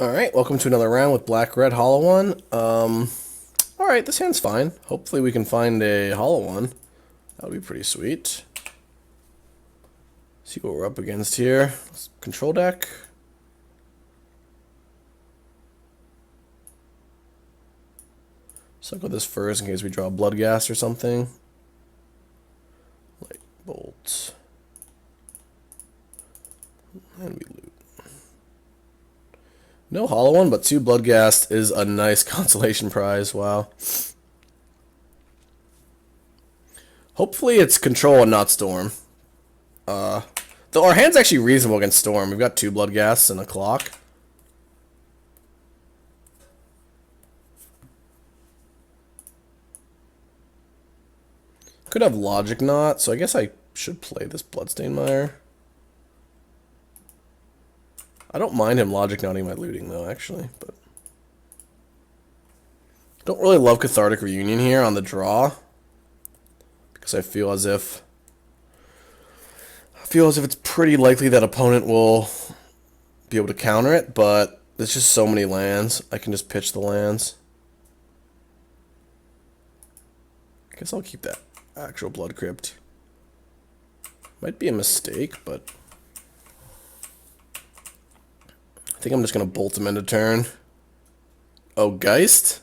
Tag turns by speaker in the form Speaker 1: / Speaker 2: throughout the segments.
Speaker 1: Alright, welcome to another round with Black-Red Hollow One. Alright, this hand's fine. Hopefully we can find a Hollow One. That would be pretty sweet. See what we're up against here. Control deck. Suck with this first in case we draw Bloodghast or something. Light Bolt. And we loot. No Hollow One, but 2 Bloodghast is a nice consolation prize. Wow. Hopefully it's Control and not Storm. Though our hand's actually reasonable against Storm. We've got 2 Bloodghasts and a Clock. Could have Logic Knot, so I guess I should play this Bloodstained Mire. I don't mind him Logic Knotting my looting, though, actually. But don't really love Cathartic Reunion here on the draw, because I feel as if it's pretty likely that opponent will be able to counter it. But there's just so many lands. I can just pitch the lands. I guess I'll keep that actual Blood Crypt. Might be a mistake, but I think I'm just going to bolt him into turn. Oh, Geist?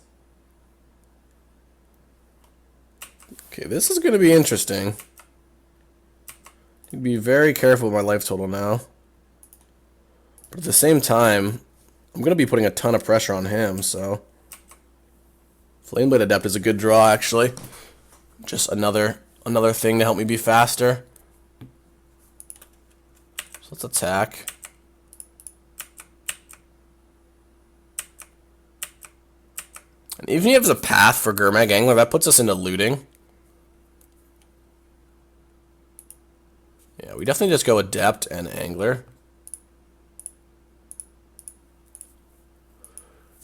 Speaker 1: Okay, this is going to be interesting. Be very careful with my life total now. But at the same time, I'm going to be putting a ton of pressure on him, so Flameblade Adept is a good draw, actually. Just another thing to help me be faster. So let's attack. And even if he has a path for Gurmag Angler, that puts us into looting. Yeah, we definitely just go Adept and Angler.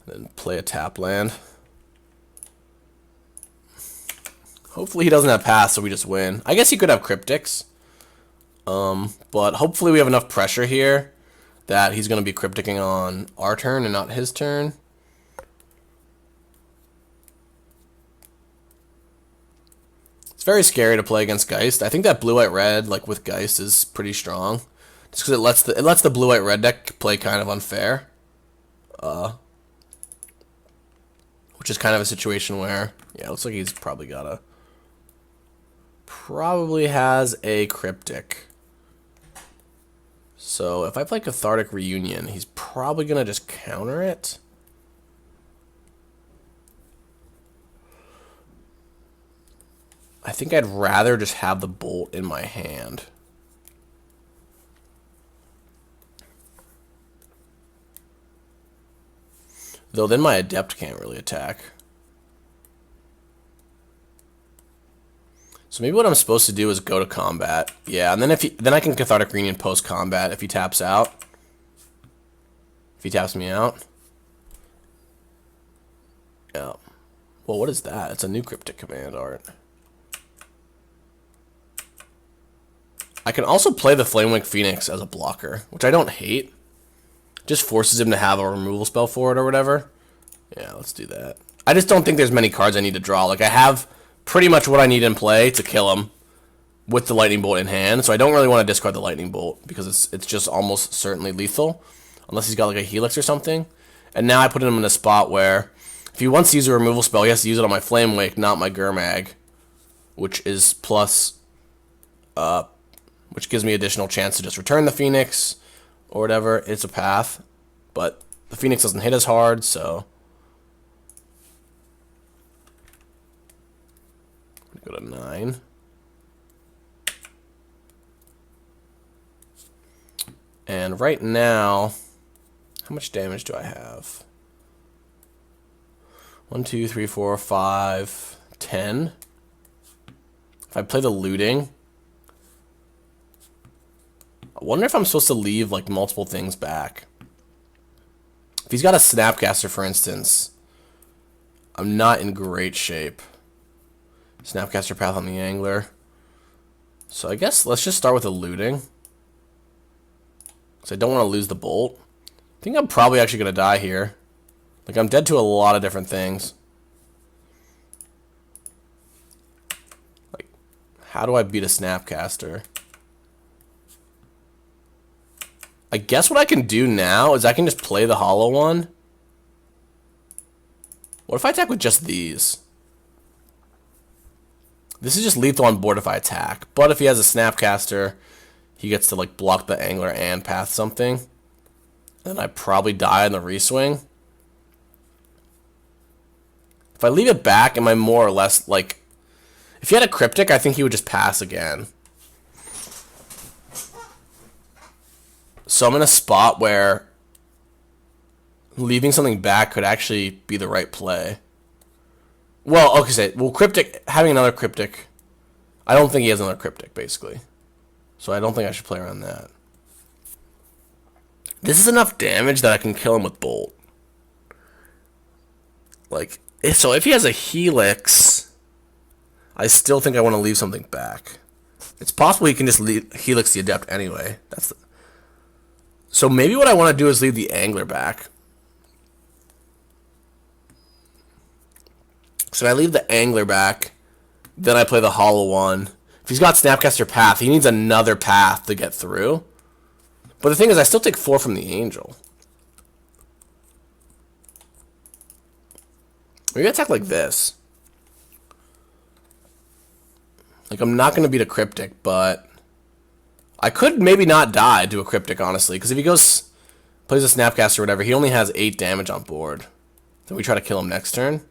Speaker 1: And then play a tap land. Hopefully he doesn't have path, so we just win. I guess he could have Cryptics. But hopefully we have enough pressure here that he's going to be Crypticking on our turn and not his turn. It's very scary to play against Geist. I think that blue-white-red, like with Geist, is pretty strong. Just because it lets the blue-white-red deck play kind of unfair. Which is kind of a situation where, yeah, it looks like he's probably has a Cryptic. So if I play Cathartic Reunion, he's probably going to just counter it. I think I'd rather just have the Bolt in my hand. Though then my Adept can't really attack. So maybe what I'm supposed to do is go to combat. Yeah, and then then I can Cathartic Reunion post combat if he taps out. If he taps me out. Yeah. Well, what is that? It's a new Cryptic command art. I can also play the Flamewing Phoenix as a blocker, which I don't hate. Just forces him to have a removal spell for it or whatever. Yeah, let's do that. I just don't think there's many cards I need to draw. Like, I have pretty much what I need in play to kill him with the Lightning Bolt in hand, so I don't really want to discard the Lightning Bolt because it's just almost certainly lethal, unless he's got like a Helix or something. And now I put him in a spot where if he wants to use a removal spell, he has to use it on my Flame Wake, not my Gurmag, which is plus... which gives me additional chance to just return the Phoenix or whatever. It's a path, but the Phoenix doesn't hit as hard, so I'm gonna go to 9. And right now, how much damage do I have? 1, 2, 3, 4, 5, 10. If I play the looting, I wonder if I'm supposed to leave like multiple things back. If he's got a Snapcaster, for instance, I'm not in great shape. Snapcaster path on the Angler. So I guess let's just start with the looting. Because I don't want to lose the Bolt. think I'm probably actually going to die here. Like, I'm dead to a lot of different things. Like, how do I beat a Snapcaster? I guess what I can do now is I can just play the hollow one. What if I attack with just these? This is just lethal on board if I attack. But if he has a Snapcaster, he gets to like block the angler and path something. And I probably die in the reswing. If I leave it back, am I more or less like... If he had a Cryptic, I think he would just pass again. So I'm in a spot where leaving something back could actually be the right play. Well, okay, well, Cryptic, having another Cryptic, I don't think he has another Cryptic, basically. So I don't think I should play around that. This is enough damage that I can kill him with Bolt. Like, so if he has a Helix, I still think I want to leave something back. It's possible he can just Helix the Adept anyway. So maybe what I want to do is leave the Angler back. So I leave the Angler back, then I play the hollow one. If he's got Snapcaster Path, he needs another path to get through. But the thing is, I still take 4 from the Angel. Maybe I attack like this. Like, I'm not going to beat a Cryptic, but I could maybe not die to a Cryptic, honestly. Because if he goes, plays a Snapcaster or whatever, he only has 8 damage on board. Then we try to kill him next turn.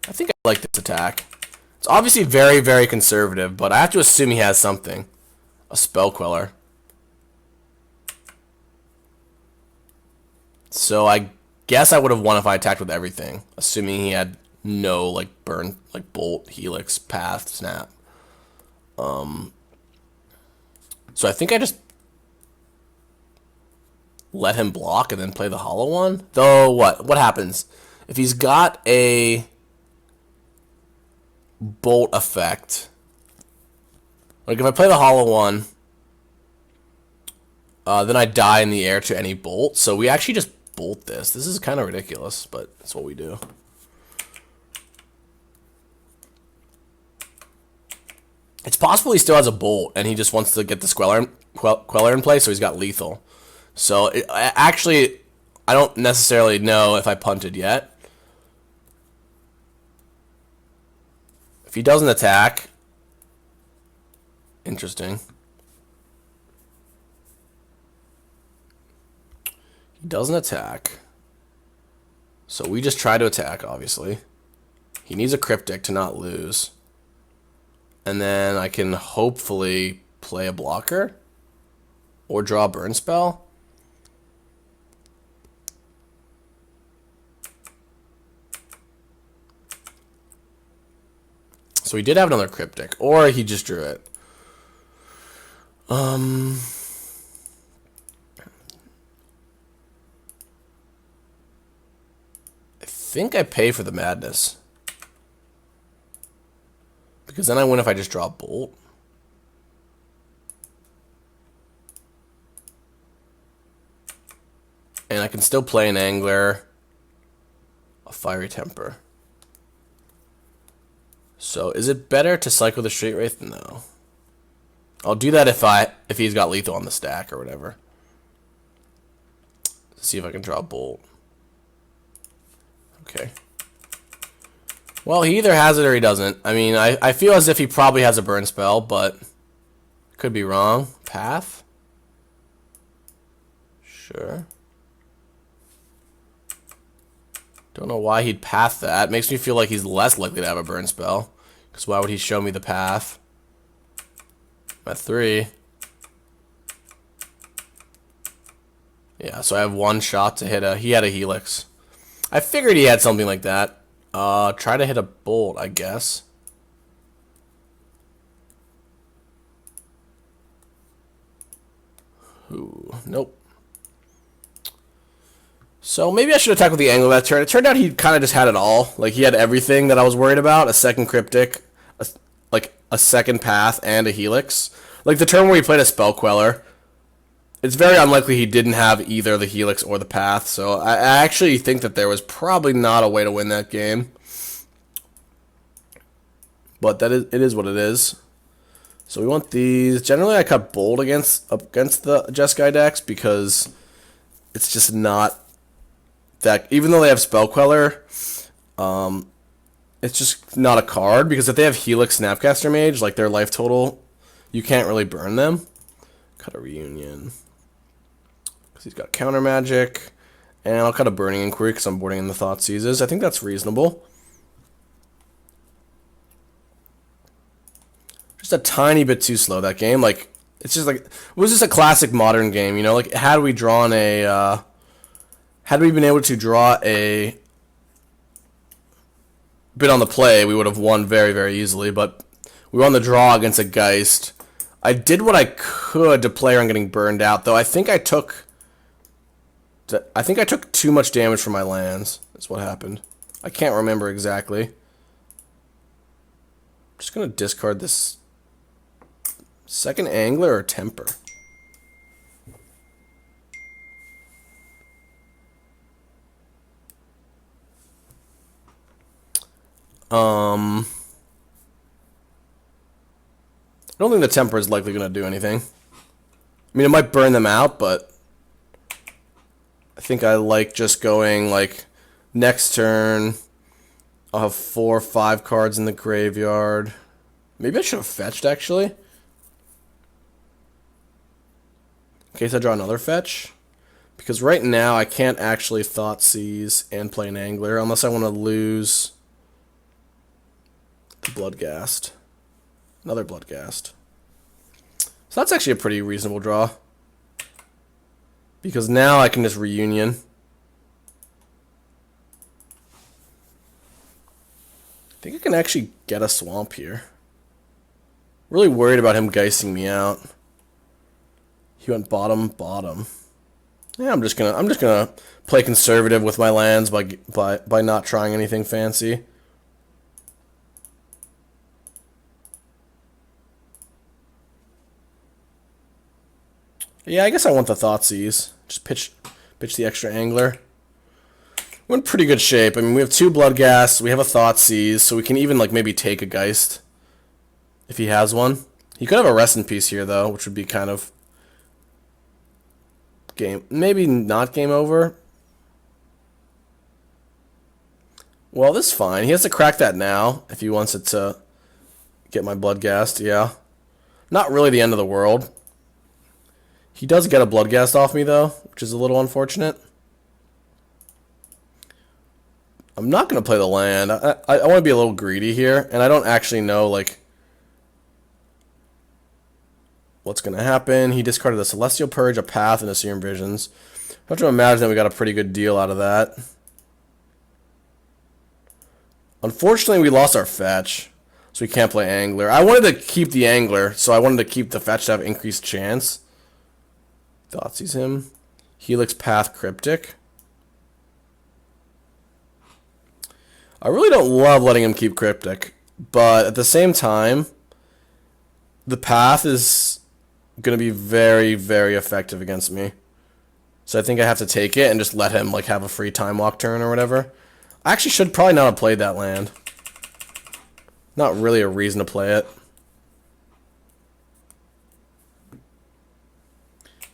Speaker 1: I think I like this attack. It's obviously very, very conservative, but I have to assume he has something. A Spell Queller. So I guess I would have won if I attacked with everything, assuming he had no like burn, like Bolt, Helix, Path, Snap. So I think I just let him block and then play the hollow one. Though what happens if he's got a Bolt effect? Like if I play the hollow one, then I die in the air to any Bolt. So we actually just Bolt this. This is kind of ridiculous, but that's what we do. It's possible he still has a Bolt, and he just wants to get the Queller in play, so he's got lethal. So, actually, I don't necessarily know if I punted yet. If he doesn't attack... Interesting. He doesn't attack. So we just try to attack, obviously. He needs a Cryptic to not lose. And then I can hopefully play a blocker. Or draw a burn spell. So he did have another Cryptic. Or he just drew it. I think I pay for the madness. Because then I win if I just draw a Bolt. And I can still play an Angler, a Fiery Temper. So is it better to cycle the Straight Wraith? No. I'll do that if he's got lethal on the stack or whatever. See if I can draw a Bolt. Okay. Well, he either has it or he doesn't. I mean, I feel as if he probably has a burn spell, but could be wrong. Path? Sure. Don't know why he'd path that. Makes me feel like he's less likely to have a burn spell. Because why would he show me the path? I'm at 3. Yeah, so I have 1 shot to hit a... He had a Helix. I figured he had something like that. Try to hit a Bolt, I guess. Ooh, nope. So maybe I should attack with the Angler that turn. It turned out he kind of just had it all. Like, he had everything that I was worried about. A second Cryptic, like a second Path, and a Helix. Like, the turn where he played a Spell Queller, it's very unlikely he didn't have either the Helix or the Path, so I actually think that there was probably not a way to win that game. But it is what it is. So we want these. Generally, I cut bold against the Jeskai decks because it's just not that. Even though they have Spell Queller, it's just not a card, because if they have Helix Snapcaster Mage, like their life total, you can't really burn them. Cut a Reunion. Because he's got Counter Magic. And I'll cut a Burning Inquiry because I'm boarding in the Thoughtseizes. I think that's reasonable. Just a tiny bit too slow, that game. Like, it's just like, it was just a classic Modern game, you know? Like, had we drawn a, had we been able to draw a bit on the play, we would have won very, very easily, but we were on the draw against a Geist. I did what I could to play around getting burned out, though I think I took too much damage from my lands. That's what happened. I can't remember exactly. I'm just going to discard this second Angler or Temper. I don't think the Temper is likely going to do anything. I mean, it might burn them out, but I think I like just going, like, next turn, I'll have 4 or 5 cards in the graveyard. Maybe I should have fetched, actually. In case I draw another fetch. Because right now, I can't actually Thoughtseize and play an Angler, unless I want to lose the Bloodghast. Another Bloodghast. So that's actually a pretty reasonable draw. Because now I can just Reunion. I think I can actually get a Swamp here. Really worried about him Geisting me out. He went bottom. Yeah, I'm just gonna play conservative with my lands by not trying anything fancy. Yeah, I guess I want the Thoughtseize. Just pitch the extra Angler. We're in pretty good shape. I mean, we have 2 Bloodghasts, we have a Thoughtseize, so we can even, like, maybe take a Geist if he has one. He could have a Rest in Peace here, though, which would be kind of maybe not game over. Well, this is fine. He has to crack that now if he wants it to get my Bloodghast, yeah. Not really the end of the world. He does get a Bloodghast off me, though, which is a little unfortunate. I'm not going to play the land. I want to be a little greedy here, and I don't actually know, like, what's going to happen. He discarded a Celestial Purge, a Path, and a Serum Visions. I have to imagine that we got a pretty good deal out of that. Unfortunately, we lost our fetch, so we can't play Angler. I wanted to keep the Angler, so I wanted to keep the fetch to have increased chance. Thoughtseize him. Helix, Path, Cryptic. I really don't love letting him keep Cryptic, but at the same time, the Path is going to be very, very effective against me. So I think I have to take it and just let him, like, have a free Time Walk turn or whatever. I actually should probably not have played that land. Not really a reason to play it.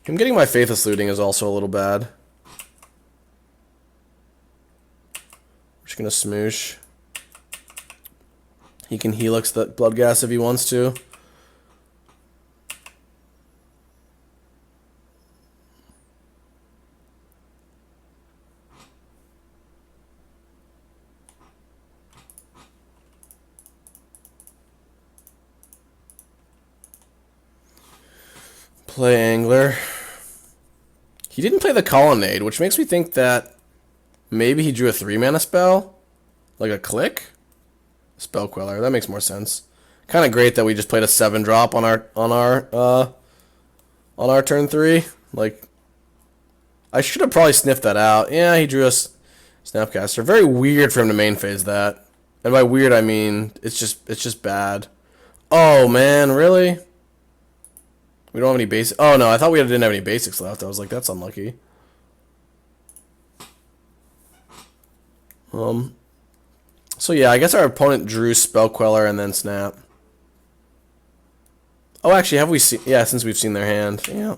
Speaker 1: Him getting my Faithless Looting is also a little bad. I'm just going to smoosh. He can Helix the Bloodghast if he wants to. Play Angler. He didn't play the Colonnade, which makes me think that maybe he drew a 3-mana spell? Like a Click? Spell Queller. That makes more sense. Kind of great that we just played a 7-drop on our turn 3. Like, I should have probably sniffed that out. Yeah, he drew a Snapcaster. Very weird for him to main phase that. And by weird, I mean it's just bad. Oh man, really? We We don't have any basics. Oh, no, I thought we didn't have any basics left. I was like, that's unlucky. So yeah, I guess our opponent drew Spell Queller and then Snap. Oh, actually, have we seen... Yeah, since we've seen their hand. Yeah.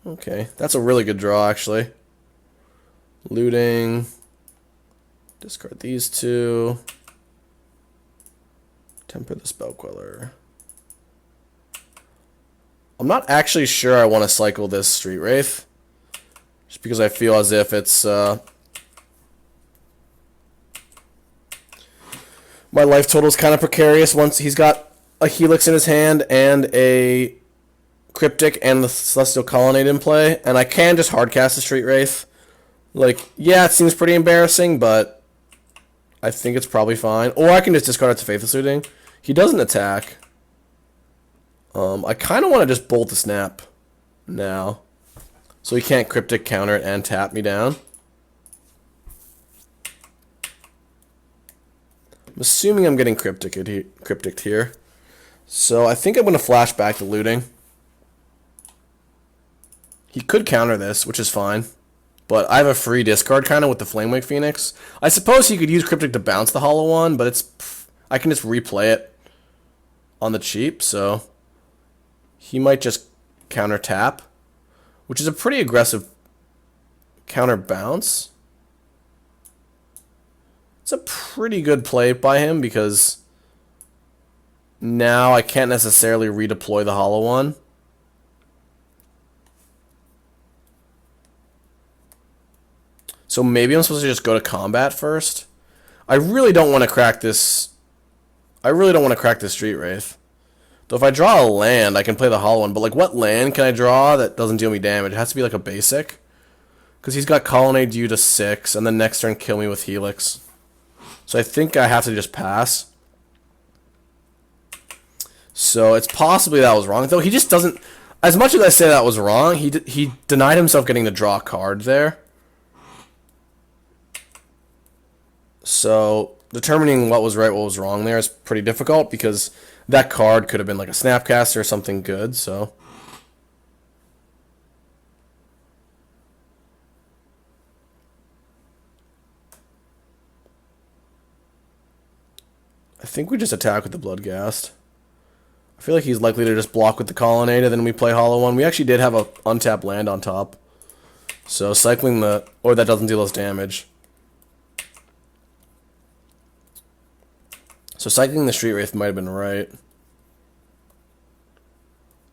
Speaker 1: Okay, that's a really good draw, actually. Looting. Discard these two. Temper the Spell Queller. I'm not actually sure I want to cycle this Street Wraith. Just because I feel as if it's... my life total is kind of precarious once he's got a Helix in his hand and a Cryptic and the Celestial Colonnade in play. And I can just hardcast the Street Wraith. Like, yeah, it seems pretty embarrassing, but I think it's probably fine. Or I can just discard it to Faithless Looting. He doesn't attack. I kind of want to just bolt the Snap now. So he can't Cryptic counter it and tap me down. I'm assuming I'm getting Cryptic here. So I think I'm going to flash back to Looting. He could counter this, which is fine. But I have a free discard kind of with the Flamewake Phoenix. I suppose he could use Cryptic to bounce the Hollow One, but it's I can just replay it on the cheap, so he might just counter tap, which is a pretty aggressive counter bounce. It's a pretty good play by him because now I can't necessarily redeploy the Hollow One. So maybe I'm supposed to just go to combat first. I really don't want to crack this. I really don't want to crack this Street Wraith. Though if I draw a land, I can play the Hollow One. But like, what land can I draw that doesn't deal me damage? It has to be like a basic. Because he's got Colonnade you to 6, and then next turn kill me with Helix. So I think I have to just pass. So it's possibly that was wrong. Though he just doesn't... As much as I say that was wrong, he denied himself getting to draw a card there. So determining what was right, what was wrong there is pretty difficult because that card could have been like a Snapcaster or something good, so... I think we just attack with the Bloodghast. I feel like he's likely to just block with the Colonnade and then we play Hollow One. We actually did have a untapped land on top. So cycling the... Or that doesn't deal us damage. So cycling the Street Wraith might have been right.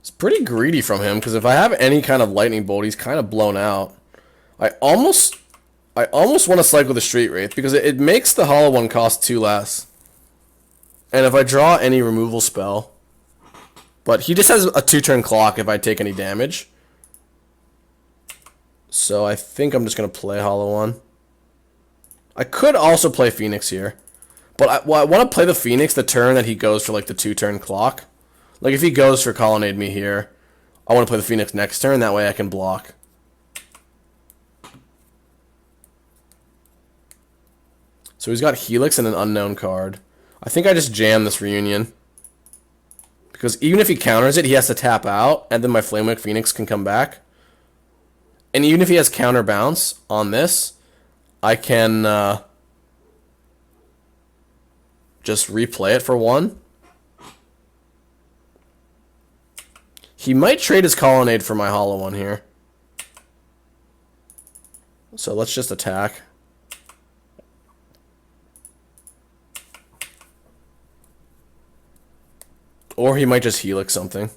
Speaker 1: It's pretty greedy from him, because if I have any kind of Lightning Bolt, he's kind of blown out. I almost want to cycle the Street Wraith, because it makes the Hollow One cost 2 less. And if I draw any removal spell... But he just has a 2-turn clock if I take any damage. So I think I'm just going to play Hollow One. I could also play Phoenix here. But I want to play the Phoenix the turn that he goes for like the 2-turn clock. Like if he goes for Colonnade me here, I want to play the Phoenix next turn. That way I can block. So he's got Helix and an unknown card. I think I just jam this Reunion. Because even if he counters it, he has to tap out. And then my Flamewake Phoenix can come back. And even if he has counter bounce on this, I can... just replay it for 1. He might trade his Colonnade for my Hollow One here. So let's just attack. Or he might just Helix something.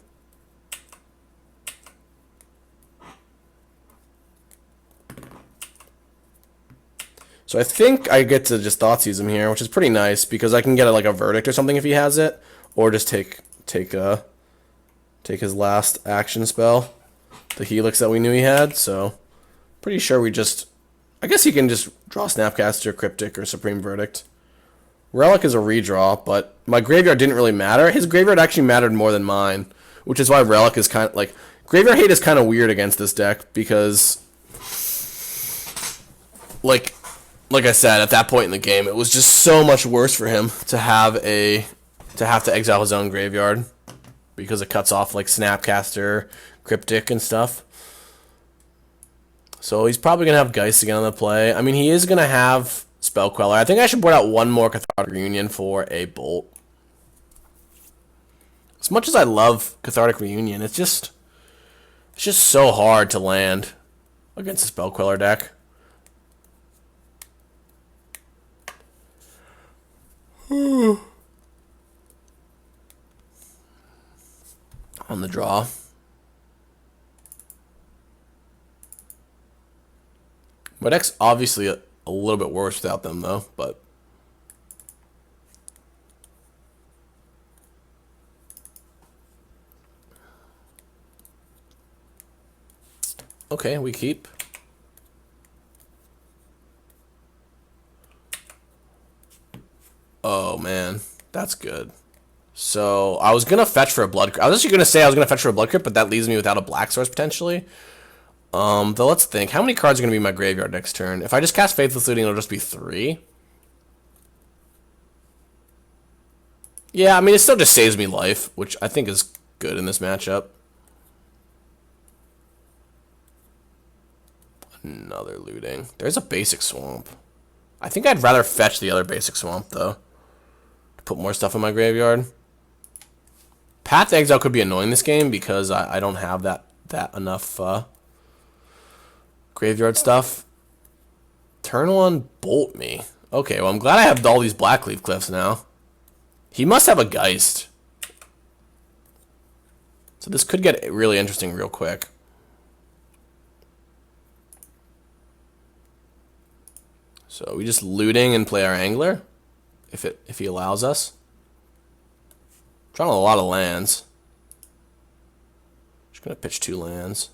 Speaker 1: So I think I get to just Thoughtseize him here, which is pretty nice because I can get like a Verdict or something if he has it, or just take his last action spell, the Helix that we knew he had. So pretty sure we just, I guess he can just draw Snapcaster, Cryptic, or Supreme Verdict. Relic is a redraw, but my graveyard didn't really matter. His graveyard actually mattered more than mine, which is why Relic is kind of like graveyard hate is kind of weird against this deck because like I said, at that point in the game, it was just so much worse for him to have to exile his own graveyard. because it cuts off like Snapcaster, Cryptic, and stuff. So he's probably going to have Geist again on the play. I mean, he is going to have Spell Queller. I think I should board out one more Cathartic Reunion for a Bolt. As much as I love Cathartic Reunion, it's just so hard to land against a Spell Queller deck. On the draw. My deck's obviously a little bit worse without them, though, but... Okay, we keep. Oh, man. That's good. So, I was going to fetch for a Blood Crypt. I was actually going to say I was going to fetch for a Blood Crypt, but that leaves me without a Black Source, potentially. Though, let's think. How many cards are going to be in my graveyard next turn? If I just cast Faithless Looting, it'll just be 3. Yeah, I mean, it still just saves me life, which I think is good in this matchup. Another Looting. There's a Basic Swamp. I think I'd rather fetch the other Basic Swamp, though, to put more stuff in my graveyard. Path to Exile could be annoying this game because I don't have that enough graveyard stuff. Turn 1, Bolt me. Okay, well, I'm glad I have all these Blackleaf Cliffs now. He must have a Geist. So this could get really interesting real quick. So we just looting and play our Angler, if he allows us. Drawing a lot of lands. Just gonna pitch 2 lands.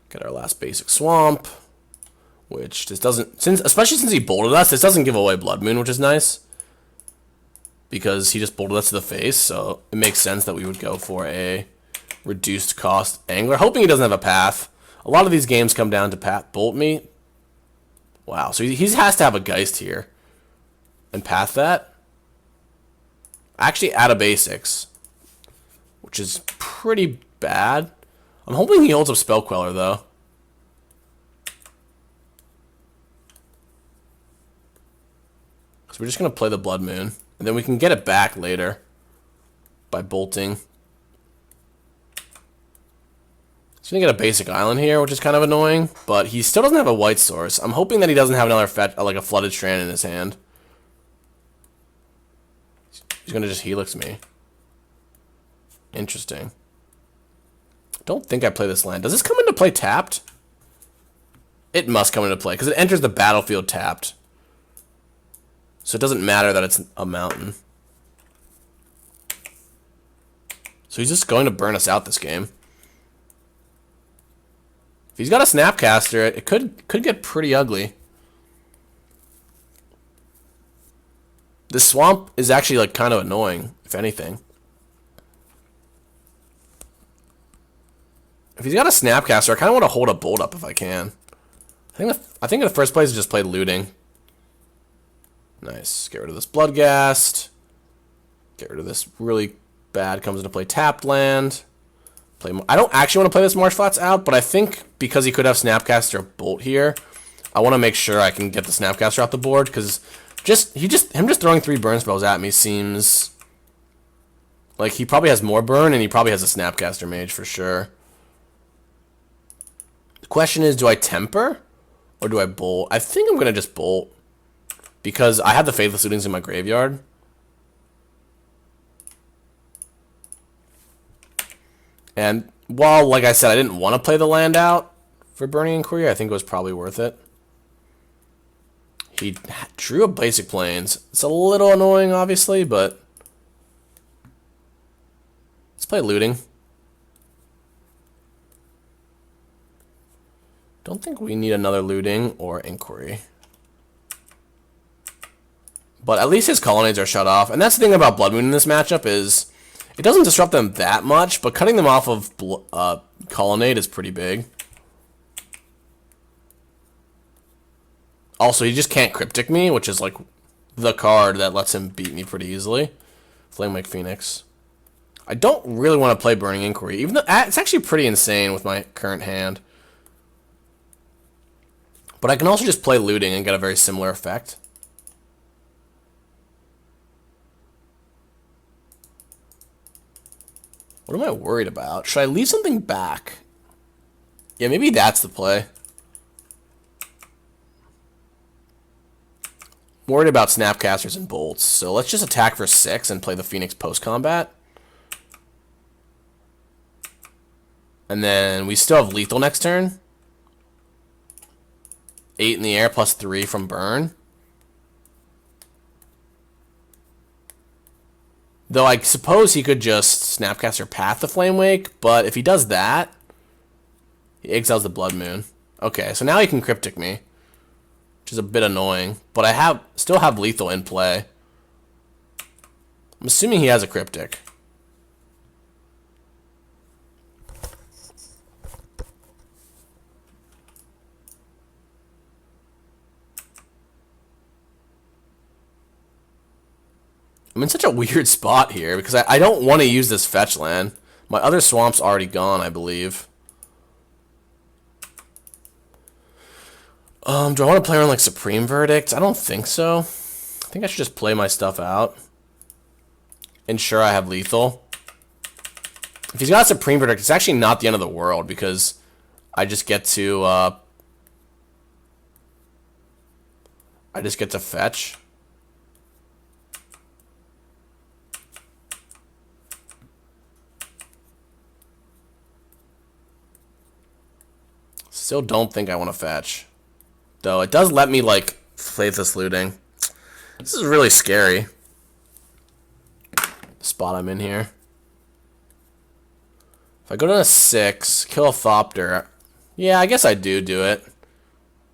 Speaker 1: Get our last Basic Swamp, which this doesn't, especially since he bolted us, this doesn't give away Blood Moon, which is nice. Because he just bolted us to the face, so it makes sense that we would go for a reduced cost Angler, hoping he doesn't have a path. A lot of these games come down to path bolt me. Wow, so he has to have a Geist here. And path that. Actually out of basics, which is pretty bad. I'm hoping he holds up Spell Queller, though. So we're just going to play the Blood Moon. And then we can get it back later by bolting. He's going to get a basic island here, which is kind of annoying. But he still doesn't have a white source. I'm hoping that he doesn't have another like a Flooded Strand in his hand. He's going to just Helix me. Interesting. Don't think I play this land. Does this come into play tapped? It must come into play, because it enters the battlefield tapped. So it doesn't matter that it's a mountain. So he's just going to burn us out this game. If he's got a Snapcaster, it could get pretty ugly. This swamp is actually like kind of annoying, if anything. If he's got a Snapcaster, I kind of want to hold a Bolt up if I can. I think in the first place, I just played looting. Nice. Get rid of this Bloodghast. Get rid of this really bad comes into play tapped land. I don't actually want to play this Marsh Flats out, but I think because he could have Snapcaster or Bolt here, I want to make sure I can get the Snapcaster off the board, because him just throwing 3 burn spells at me seems like he probably has more burn, and he probably has a Snapcaster Mage for sure. The question is, do I temper or do I bolt? I think I'm gonna just bolt because I have the Faithless Lootings in my graveyard. And while, like I said, I didn't want to play the land out for Burning Inquiry, I think it was probably worth it. He drew a basic Plains. It's a little annoying, obviously, but let's play looting. Don't think we need another looting or inquiry. But at least his colonnades are shut off. And that's the thing about Blood Moon in this matchup is it doesn't disrupt them that much, but cutting them off of colonnade is pretty big. Also, he just can't Cryptic me, which is like the card that lets him beat me pretty easily. Flamewake Phoenix. I don't really want to play Burning Inquiry, even though it's actually pretty insane with my current hand. But I can also just play Looting and get a very similar effect. What am I worried about? Should I leave something back? Yeah, maybe that's the play. I'm worried about Snapcasters and Bolts, so let's just attack for 6 and play the Phoenix post-combat. And then we still have Lethal next turn. 8 in the air plus 3 from Burn. Though I suppose he could just Snapcaster Path the Flamewake, but if he does that, he exiles the Blood Moon. Okay, so now he can Cryptic me, which is a bit annoying, but I still have Lethal in play. I'm assuming he has a Cryptic. I'm in such a weird spot here because I don't want to use this fetch land. My other swamp's already gone, I believe. Do I want to play around like Supreme Verdict? I don't think so. I think I should just play my stuff out. Ensure I have Lethal. If he's got Supreme Verdict, it's actually not the end of the world because I just get to fetch. Still don't think I want to fetch. Though it does let me, like, Faithless Looting. This is really scary. The spot I'm in here. If I go to a 6, kill a Thopter. Yeah, I guess I do it.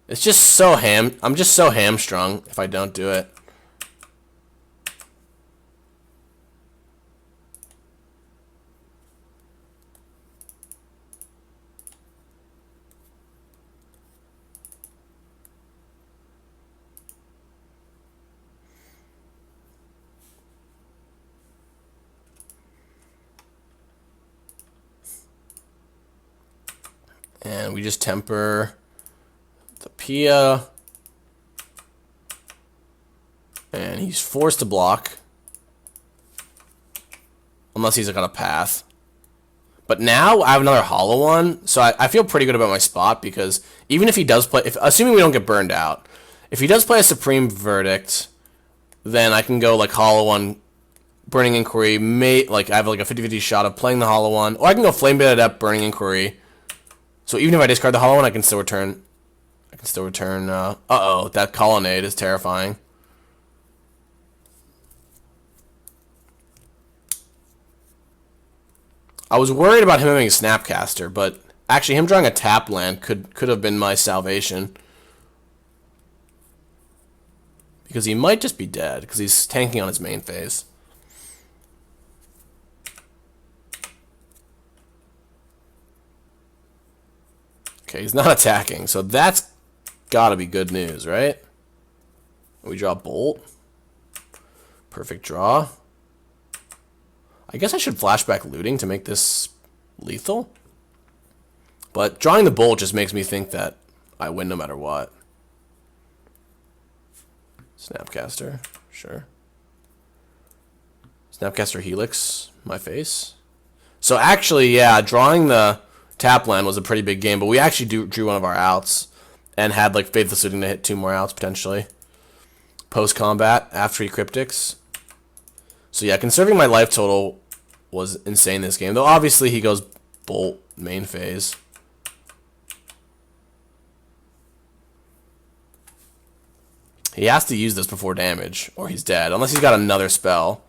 Speaker 1: It's just so I'm just so hamstrung if I don't do it. And we just temper the Pia. And he's forced to block. Unless he's got a path. But now I have another hollow one. So I feel pretty good about my spot because even if he does play, assuming we don't get burned out, if he does play a Supreme Verdict, then I can go like hollow one, Burning Inquiry. I have like a 50-50 shot of playing the hollow one. Or I can go Flame Baited Adept, Burning Inquiry. So even if I discard the hollow one, I can still return. Uh-oh, that Colonnade is terrifying. I was worried about him having a Snapcaster, but actually him drawing a tap land could have been my salvation. Because he might just be dead, because he's tanking on his main phase. Okay, he's not attacking, so that's gotta be good news, right? We draw Bolt. Perfect draw. I guess I should flashback Looting to make this lethal. But drawing the Bolt just makes me think that I win no matter what. Snapcaster, sure. Snapcaster Helix, my face. So actually, yeah, drawing the tap land was a pretty big game, but we actually drew one of our outs and had like Faithless Looting to hit 2 more outs potentially. Post combat after he Cryptics. So yeah, conserving my life total was insane this game. Though obviously he goes Bolt main phase. He has to use this before damage or he's dead, unless he's got another spell.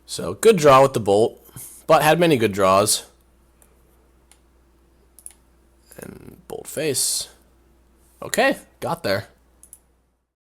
Speaker 1: So, good draw with the Bolt, but had many good draws. And Bolt face. Okay, got there.